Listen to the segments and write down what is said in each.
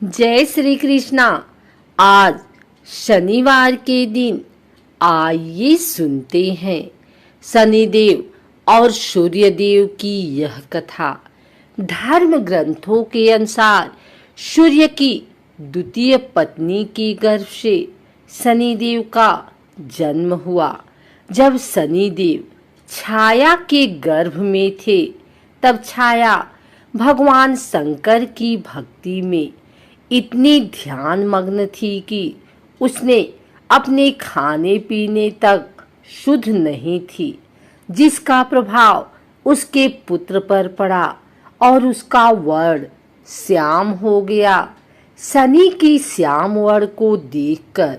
जय श्री कृष्णा। आज शनिवार के दिन आइए सुनते हैं शनिदेव और सूर्यदेव की यह कथा। धर्म ग्रंथों के अनुसार सूर्य की द्वितीय पत्नी के गर्भ से शनिदेव का जन्म हुआ। जब शनिदेव छाया के गर्भ में थे तब छाया भगवान शंकर की भक्ति में इतनी ध्यान मग्न थी कि उसने अपने खाने पीने तक शुद्ध नहीं थी, जिसका प्रभाव उसके पुत्र पर पड़ा और उसका वर्ण श्याम हो गया। शनि की श्याम वर्ण को देखकर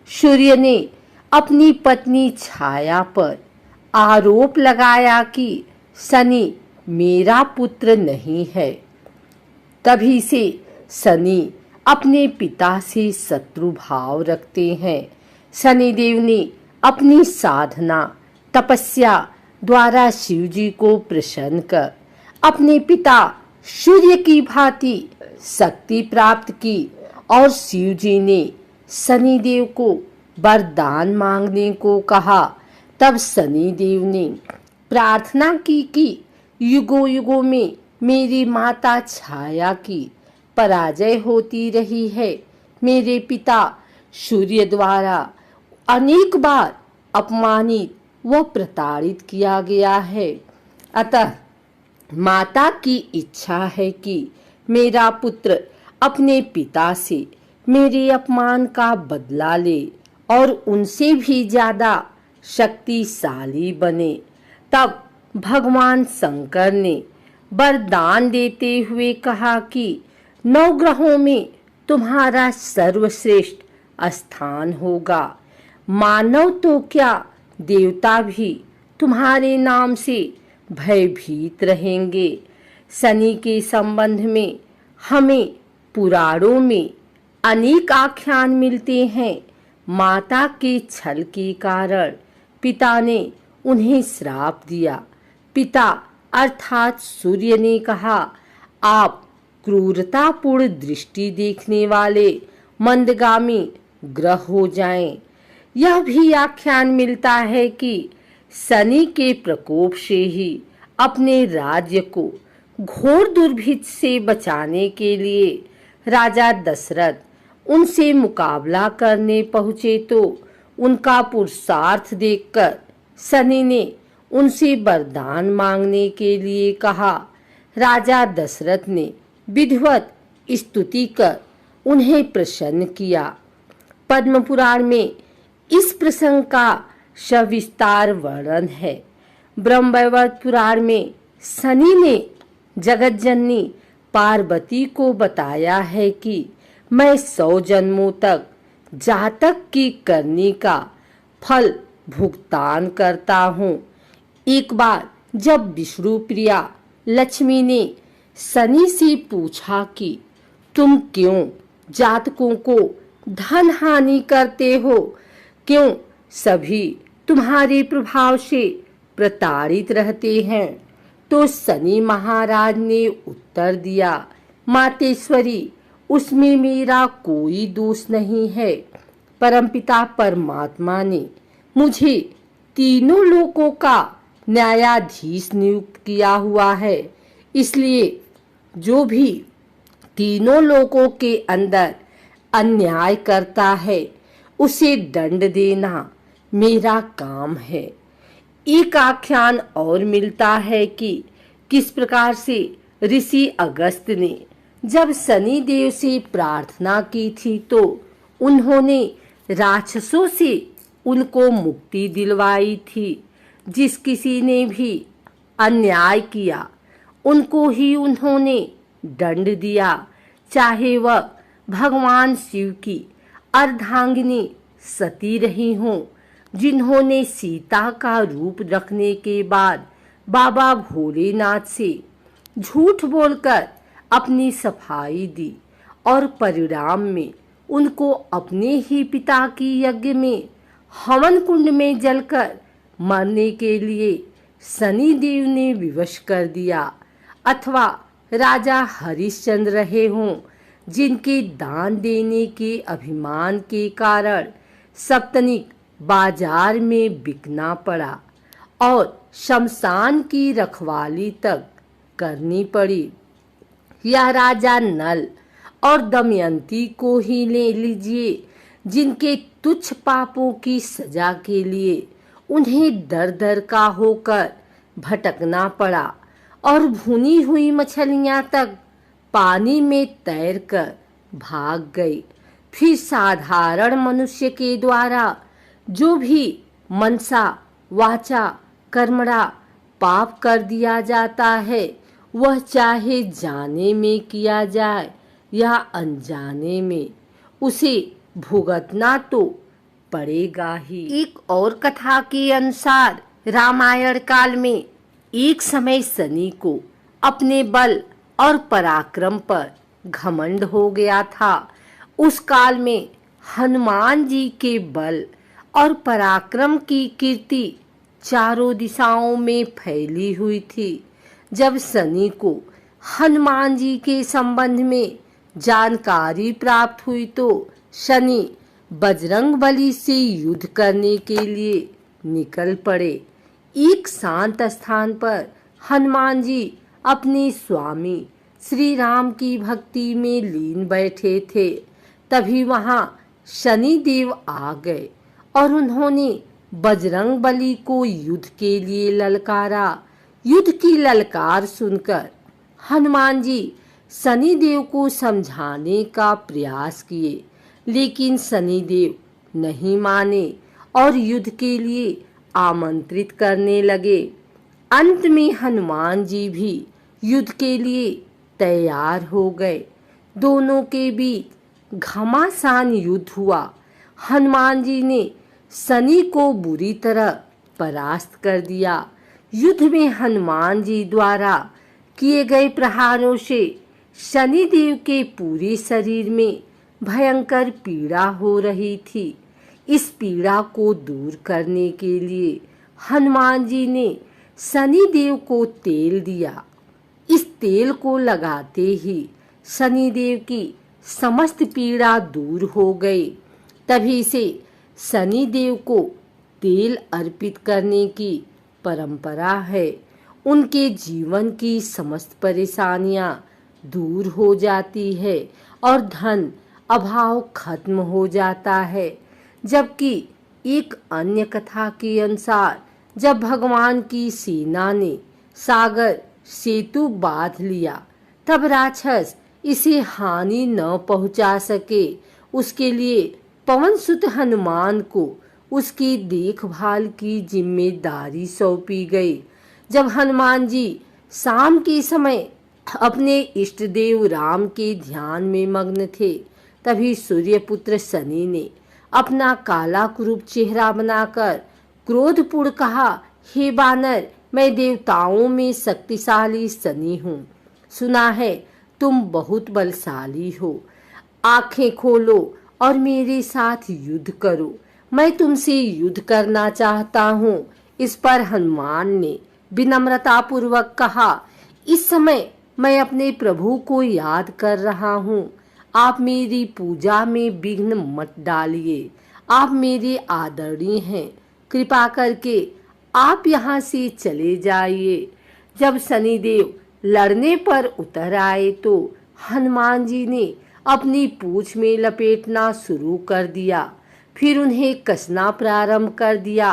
सूर्य ने अपनी पत्नी छाया पर आरोप लगाया कि शनि मेरा पुत्र नहीं है। तभी से शनि अपने पिता से शत्रु भाव रखते हैं। शनिदेव ने अपनी साधना तपस्या द्वारा शिव जी को प्रसन्न कर अपने पिता सूर्य की भांति शक्ति प्राप्त की और शिव जी ने शनिदेव को वरदान मांगने को कहा। तब शनिदेव ने प्रार्थना की कि युगों युगों में मेरी माता छाया की पराजय होती रही है। मेरे पिता सूर्य द्वारा अनेक बार अपमानित व प्रताड़ित किया गया है। अतः माता की इच्छा है कि मेरा पुत्र अपने पिता से मेरे अपमान का बदला ले और उनसे भी ज्यादा शक्तिशाली बने। तब भगवान शंकर ने वरदान देते हुए कहा कि 9 ग्रहों में तुम्हारा सर्वश्रेष्ठ स्थान होगा। मानव तो क्या, देवता भी तुम्हारे नाम से भयभीत रहेंगे। शनि के संबंध में हमें पुराणों में अनेक आख्यान मिलते हैं। माता के छल के कारण पिता ने उन्हें श्राप दिया। पिता अर्थात सूर्य ने कहा, आप क्रूरतापूर्ण दृष्टि देखने वाले मंदगामी ग्रह हो जाएं। यह भी आख्यान मिलता है कि शनि के प्रकोप से ही अपने राज्य को घोर दुर्भिक्ष से बचाने के लिए राजा दशरथ उनसे मुकाबला करने पहुंचे तो उनका पुरुषार्थ देखकर शनि ने उनसे वरदान मांगने के लिए कहा। राजा दशरथ ने विधिवत स्तुति कर उन्हें प्रसन्न किया। पद्म पुराण में इस प्रसंग का सविस्तार वर्णन है। ब्रह्मवैवर्त पुराण में शनि ने जगतजननी पार्वती को बताया है कि मैं 100 जन्मों तक जातक की करनी का फल भुगतान करता हूँ। एक बार जब विष्णु प्रिया लक्ष्मी ने शनि से पूछा कि तुम क्यों जातकों को धन हानि करते हो, क्यों सभी तुम्हारे प्रभाव से प्रताड़ित रहते हैं, तो शनि महाराज ने उत्तर दिया, मातेश्वरी, उसमें मेरा कोई दोष नहीं है। परमपिता परमात्मा ने मुझे तीनों लोकों का न्यायाधीश नियुक्त किया हुआ है, इसलिए जो भी तीनों लोकों के अंदर अन्याय करता है उसे दंड देना मेरा काम है। एक आख्यान और मिलता है कि किस प्रकार से ऋषि अगस्त्य ने जब शनि देव से प्रार्थना की थी तो उन्होंने राक्षसों से उनको मुक्ति दिलवाई थी। जिस किसी ने भी अन्याय किया उनको ही उन्होंने दंड दिया, चाहे वह भगवान शिव की अर्धांगिनी सती रही हों, जिन्होंने सीता का रूप रखने के बाद बाबा भोलेनाथ से झूठ बोलकर अपनी सफाई दी और परिणाम में उनको अपने ही पिता की यज्ञ में हवन कुंड में जलकर मरने के लिए शनि देव ने विवश कर दिया। अथवा राजा हरिश्चंद्र रहे हों, जिनके दान देने के अभिमान के कारण सप्तनिक बाजार में बिकना पड़ा और शमशान की रखवाली तक करनी पड़ी। या राजा नल और दमयंती को ही ले लीजिए, जिनके तुच्छ पापों की सजा के लिए उन्हें दर दर का होकर भटकना पड़ा और भुनी हुई मछलियां तक पानी में तैरकर भाग गई। फिर साधारण मनुष्य के द्वारा जो भी मनसा वाचा कर्मणा पाप कर दिया जाता है, वह चाहे जाने में किया जाए या अनजाने में, उसे भुगतना तो पड़ेगा ही। एक और कथा के अनुसार रामायण काल में एक समय शनि को अपने बल और पराक्रम पर घमंड हो गया था। उस काल में हनुमान जी के बल और पराक्रम की कीर्ति चारों दिशाओं में फैली हुई थी। जब शनि को हनुमान जी के संबंध में जानकारी प्राप्त हुई तो शनि बजरंगबली से युद्ध करने के लिए निकल पड़े। एक शांत स्थान पर हनुमान जी अपने स्वामी श्री राम की भक्ति में लीन बैठे थे। तभी वहां शनि देव आ गए और उन्होंने बजरंगबली को युद्ध के लिए ललकारा। युद्ध की ललकार सुनकर हनुमान जी शनि देव को समझाने का प्रयास किए, लेकिन शनि देव नहीं माने और युद्ध के लिए आमंत्रित करने लगे। अंत में हनुमान जी भी युद्ध के लिए तैयार हो गए। दोनों के बीच घमासान युद्ध हुआ। हनुमान जी ने शनि को बुरी तरह परास्त कर दिया। युद्ध में हनुमान जी द्वारा किए गए प्रहारों से शनि देव के पूरे शरीर में भयंकर पीड़ा हो रही थी। इस पीड़ा को दूर करने के लिए हनुमान जी ने शनि देव को तेल दिया। इस तेल को लगाते ही शनि देव की समस्त पीड़ा दूर हो गई। तभी से शनि देव को तेल अर्पित करने की परंपरा है। उनके जीवन की समस्त परेशानियां दूर हो जाती है और धन अभाव खत्म हो जाता है। जबकि एक अन्य कथा के अनुसार जब भगवान की सेना ने सागर सेतु बांध लिया, तब राक्षस इसे हानि न पहुंचा सके, उसके लिए पवन सुत हनुमान को उसकी देखभाल की जिम्मेदारी सौंपी गई। जब हनुमान जी शाम के समय अपने इष्ट देव राम के ध्यान में मग्न थे, तभी सूर्यपुत्र शनि ने अपना काला कुरूप चेहरा बनाकर क्रोधपूर्ण कहा, हे बानर, मैं देवताओं में शक्तिशाली शनि हूँ। सुना है तुम बहुत बलशाली हो। आंखें खोलो और मेरे साथ युद्ध करो। मैं तुमसे युद्ध करना चाहता हूँ। इस पर हनुमान ने विनम्रता पूर्वक कहा, इस समय मैं अपने प्रभु को याद कर रहा हूँ। आप मेरी पूजा में विघ्न मत डालिए। आप मेरे आदरणीय हैं। कृपा करके आप यहाँ से चले जाइए। जब शनिदेव लड़ने पर उतर आए तो हनुमान जी ने अपनी पूंछ में लपेटना शुरू कर दिया। फिर उन्हें कसना प्रारंभ कर दिया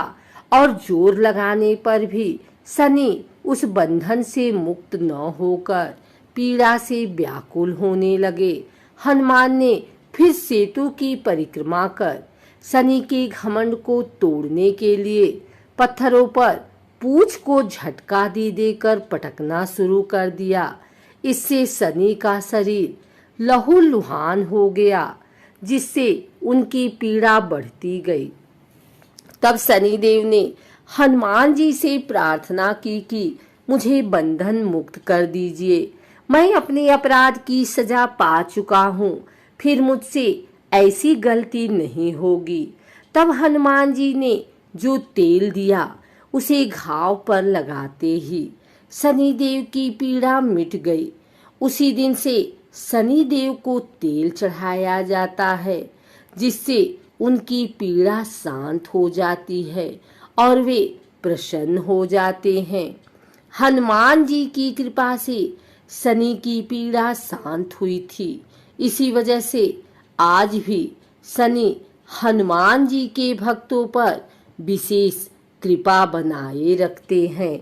और जोर लगाने पर भी शनि उस बंधन से मुक्त न होकर पीड़ा से व्याकुल होने लगे। हनुमान ने फिर सेतु की परिक्रमा कर शनि के घमंड को तोड़ने के लिए पत्थरों पर पूंछ को झटका दे देकर पटकना शुरू कर दिया। इससे शनि का शरीर लहूलुहान हो गया, जिससे उनकी पीड़ा बढ़ती गई। तब शनिदेव ने हनुमान जी से प्रार्थना की कि मुझे बंधन मुक्त कर दीजिए। मैं अपने अपराध की सजा पा चुका हूँ, फिर मुझसे ऐसी गलती नहीं होगी। तब हनुमान जी ने जो तेल दिया उसे घाव पर लगाते ही शनिदेव की पीड़ा मिट गई। उसी दिन से शनि देव को तेल चढ़ाया जाता है, जिससे उनकी पीड़ा शांत हो जाती है और वे प्रसन्न हो जाते हैं। हनुमान जी की कृपा से शनि की पीड़ा शांत हुई थी। इसी वजह से आज भी शनि हनुमान जी के भक्तों पर विशेष कृपा बनाए रखते हैं।